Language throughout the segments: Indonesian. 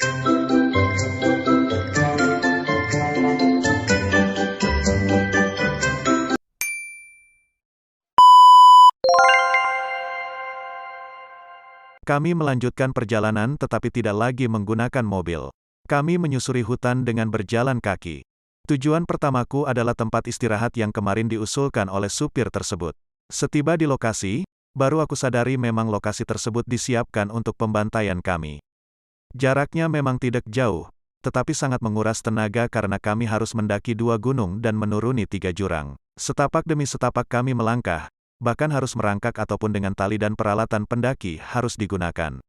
Kami melanjutkan perjalanan tetapi tidak lagi menggunakan mobil. Kami menyusuri hutan dengan berjalan kaki. Tujuan pertamaku adalah tempat istirahat yang kemarin diusulkan oleh supir tersebut. Setiba di lokasi, baru aku sadari memang lokasi tersebut disiapkan untuk pembantaian kami. Jaraknya memang tidak jauh, tetapi sangat menguras tenaga karena kami harus mendaki 2 gunung dan menuruni 3 jurang. Setapak demi setapak kami melangkah, bahkan harus merangkak ataupun dengan tali dan peralatan pendaki harus digunakan.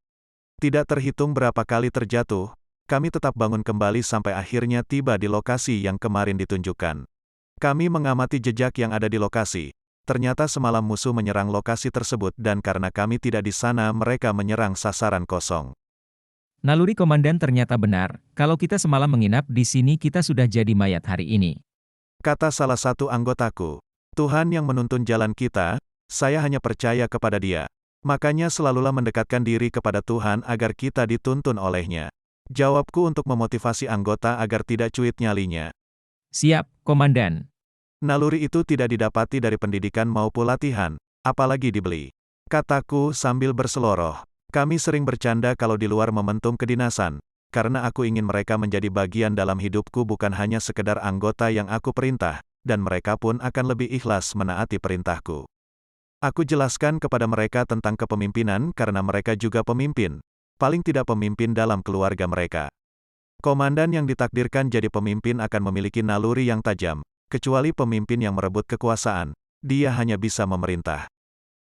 Tidak terhitung berapa kali terjatuh, kami tetap bangun kembali sampai akhirnya tiba di lokasi yang kemarin ditunjukkan. Kami mengamati jejak yang ada di lokasi. Ternyata semalam musuh menyerang lokasi tersebut dan karena kami tidak di sana mereka menyerang sasaran kosong. Naluri komandan ternyata benar, kalau kita semalam menginap di sini kita sudah jadi mayat hari ini. Kata salah satu anggotaku. Tuhan yang menuntun jalan kita, saya hanya percaya kepada Dia. Makanya selalulah mendekatkan diri kepada Tuhan agar kita dituntun olehnya. Jawabku untuk memotivasi anggota agar tidak cuit nyalinya. Siap, komandan. Naluri itu tidak didapati dari pendidikan maupun latihan, apalagi dibeli. Kataku sambil berseloroh. Kami sering bercanda kalau di luar momentum kedinasan, karena aku ingin mereka menjadi bagian dalam hidupku bukan hanya sekedar anggota yang aku perintah, dan mereka pun akan lebih ikhlas menaati perintahku. Aku jelaskan kepada mereka tentang kepemimpinan karena mereka juga pemimpin, paling tidak pemimpin dalam keluarga mereka. Komandan yang ditakdirkan jadi pemimpin akan memiliki naluri yang tajam, kecuali pemimpin yang merebut kekuasaan, dia hanya bisa memerintah.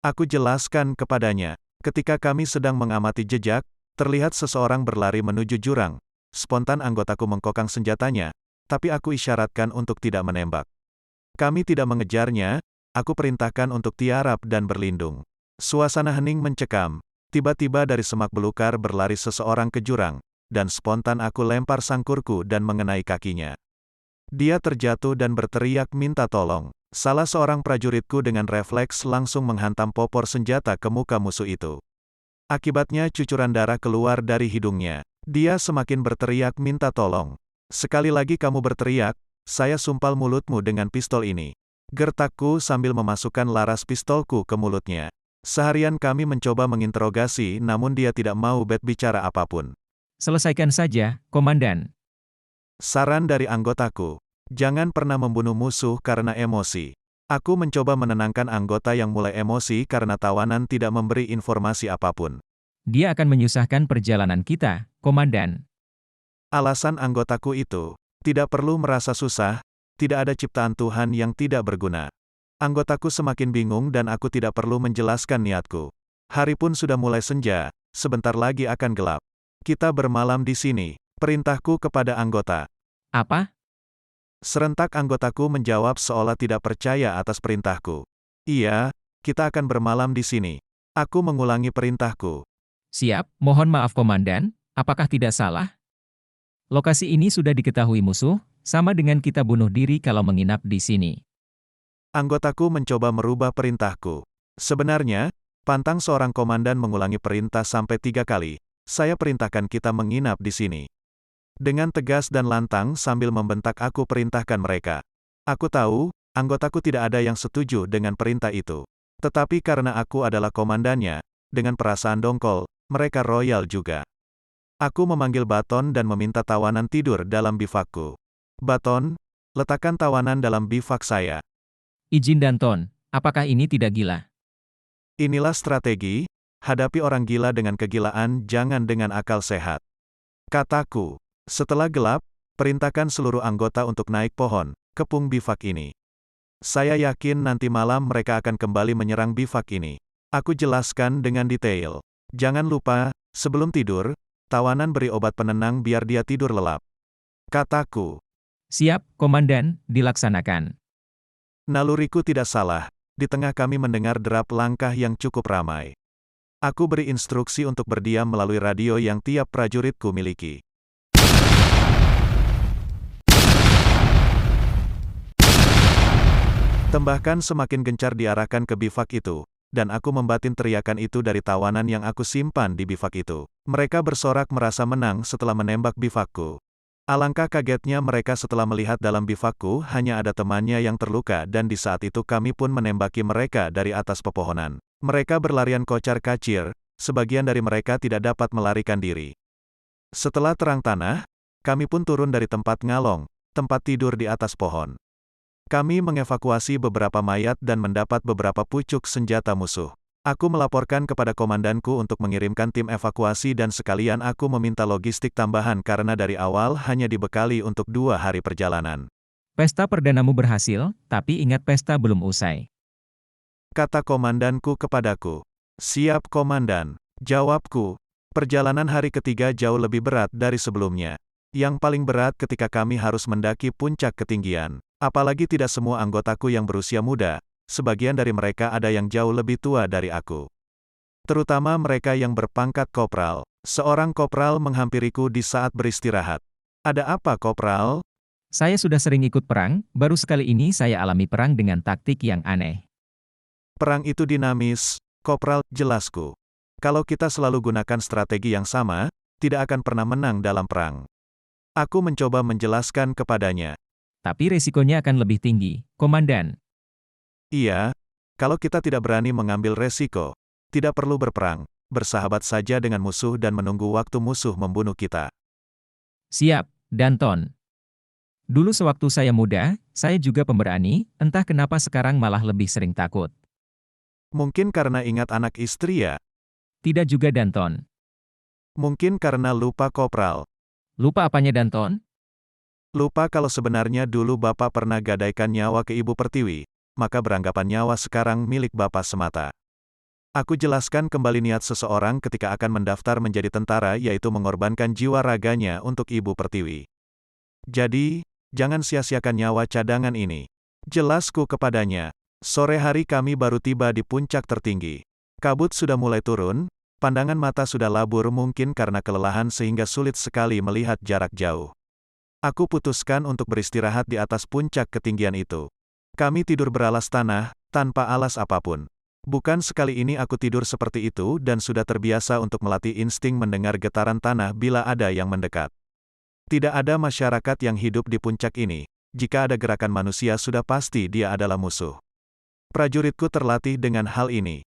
Aku jelaskan kepadanya, ketika kami sedang mengamati jejak, terlihat seseorang berlari menuju jurang. Spontan anggotaku mengkokang senjatanya, tapi aku isyaratkan untuk tidak menembak. Kami tidak mengejarnya, aku perintahkan untuk tiarap dan berlindung. Suasana hening mencekam, tiba-tiba dari semak belukar berlari seseorang ke jurang, dan spontan aku lempar sangkurku dan mengenai kakinya. Dia terjatuh dan berteriak minta tolong. Salah seorang prajuritku dengan refleks langsung menghantam popor senjata ke muka musuh itu. Akibatnya cucuran darah keluar dari hidungnya. Dia semakin berteriak minta tolong. Sekali lagi kamu berteriak, saya sumpal mulutmu dengan pistol ini. Gertakku sambil memasukkan laras pistolku ke mulutnya. Seharian kami mencoba menginterogasi namun dia tidak mau bicara apapun. Selesaikan saja, komandan. Saran dari anggotaku. Jangan pernah membunuh musuh karena emosi. Aku mencoba menenangkan anggota yang mulai emosi karena tawanan tidak memberi informasi apapun. Dia akan menyusahkan perjalanan kita, komandan. Alasan anggotaku itu, tidak perlu merasa susah, tidak ada ciptaan Tuhan yang tidak berguna. Anggotaku semakin bingung dan aku tidak perlu menjelaskan niatku. Hari pun sudah mulai senja, sebentar lagi akan gelap. Kita bermalam di sini, perintahku kepada anggota. Apa? Serentak anggotaku menjawab seolah tidak percaya atas perintahku. Iya, kita akan bermalam di sini. Aku mengulangi perintahku. Siap, mohon maaf komandan, apakah tidak salah? Lokasi ini sudah diketahui musuh, sama dengan kita bunuh diri kalau menginap di sini. Anggotaku mencoba merubah perintahku. Sebenarnya, pantang seorang komandan mengulangi perintah sampai 3 kali. Saya perintahkan kita menginap di sini. Dengan tegas dan lantang sambil membentak aku perintahkan mereka. Aku tahu, anggotaku tidak ada yang setuju dengan perintah itu. Tetapi karena aku adalah komandannya, dengan perasaan dongkol, mereka royal juga. Aku memanggil Baton dan meminta tawanan tidur dalam bivakku. Baton, letakkan tawanan dalam bivak saya. Izin Danton, apakah ini tidak gila? Inilah strategi, hadapi orang gila dengan kegilaan jangan dengan akal sehat. Kataku. Setelah gelap, perintahkan seluruh anggota untuk naik pohon, kepung bivak ini. Saya yakin nanti malam mereka akan kembali menyerang bivak ini. Aku jelaskan dengan detail. Jangan lupa, sebelum tidur, tawanan beri obat penenang biar dia tidur lelap. Kataku. Siap, komandan, dilaksanakan. Naluriku tidak salah, di tengah kami mendengar derap langkah yang cukup ramai. Aku beri instruksi untuk berdiam melalui radio yang tiap prajuritku miliki. Tembakan semakin gencar diarahkan ke bivak itu, dan aku membatin teriakan itu dari tawanan yang aku simpan di bivak itu. Mereka bersorak merasa menang setelah menembak bivakku. Alangkah kagetnya mereka setelah melihat dalam bivakku hanya ada temannya yang terluka dan di saat itu kami pun menembaki mereka dari atas pepohonan. Mereka berlarian kocar-kacir, sebagian dari mereka tidak dapat melarikan diri. Setelah terang tanah, kami pun turun dari tempat ngalong, tempat tidur di atas pohon. Kami mengevakuasi beberapa mayat dan mendapat beberapa pucuk senjata musuh. Aku melaporkan kepada komandanku untuk mengirimkan tim evakuasi dan sekalian aku meminta logistik tambahan karena dari awal hanya dibekali untuk 2 hari perjalanan. Pesta perdanamu berhasil, tapi ingat pesta belum usai. Kata komandanku kepadaku. Siap komandan, jawabku. Perjalanan hari ketiga jauh lebih berat dari sebelumnya. Yang paling berat ketika kami harus mendaki puncak ketinggian. Apalagi tidak semua anggotaku yang berusia muda. Sebagian dari mereka ada yang jauh lebih tua dari aku. Terutama mereka yang berpangkat kopral. Seorang kopral menghampiriku di saat beristirahat. Ada apa kopral? Saya sudah sering ikut perang, baru sekali ini saya alami perang dengan taktik yang aneh. Perang itu dinamis, kopral, jelasku. Kalau kita selalu gunakan strategi yang sama, tidak akan pernah menang dalam perang. Aku mencoba menjelaskan kepadanya. Tapi resikonya akan lebih tinggi, komandan. Iya, kalau kita tidak berani mengambil resiko, tidak perlu berperang, bersahabat saja dengan musuh dan menunggu waktu musuh membunuh kita. Siap, Danton. Dulu sewaktu saya muda, saya juga pemberani, entah kenapa sekarang malah lebih sering takut. Mungkin karena ingat anak istri ya, Tidak juga Danton. mungkin karena lupa kopral. Lupa apanya Danton? Lupa kalau sebenarnya dulu Bapak pernah gadaikan nyawa ke Ibu Pertiwi, maka beranggapan nyawa sekarang milik Bapak semata. Aku jelaskan kembali niat seseorang ketika akan mendaftar menjadi tentara yaitu mengorbankan jiwa raganya untuk Ibu Pertiwi. Jadi, jangan sia-siakan nyawa cadangan ini. Jelasku kepadanya. Sore hari kami baru tiba di puncak tertinggi. Kabut sudah mulai turun, pandangan mata sudah labur mungkin karena kelelahan sehingga sulit sekali melihat jarak jauh. Aku putuskan untuk beristirahat di atas puncak ketinggian itu. Kami tidur beralas tanah, tanpa alas apapun. Bukan sekali ini aku tidur seperti itu dan sudah terbiasa untuk melatih insting mendengar getaran tanah bila ada yang mendekat. Tidak ada masyarakat yang hidup di puncak ini. Jika ada gerakan manusia sudah pasti dia adalah musuh. Prajuritku terlatih dengan hal ini.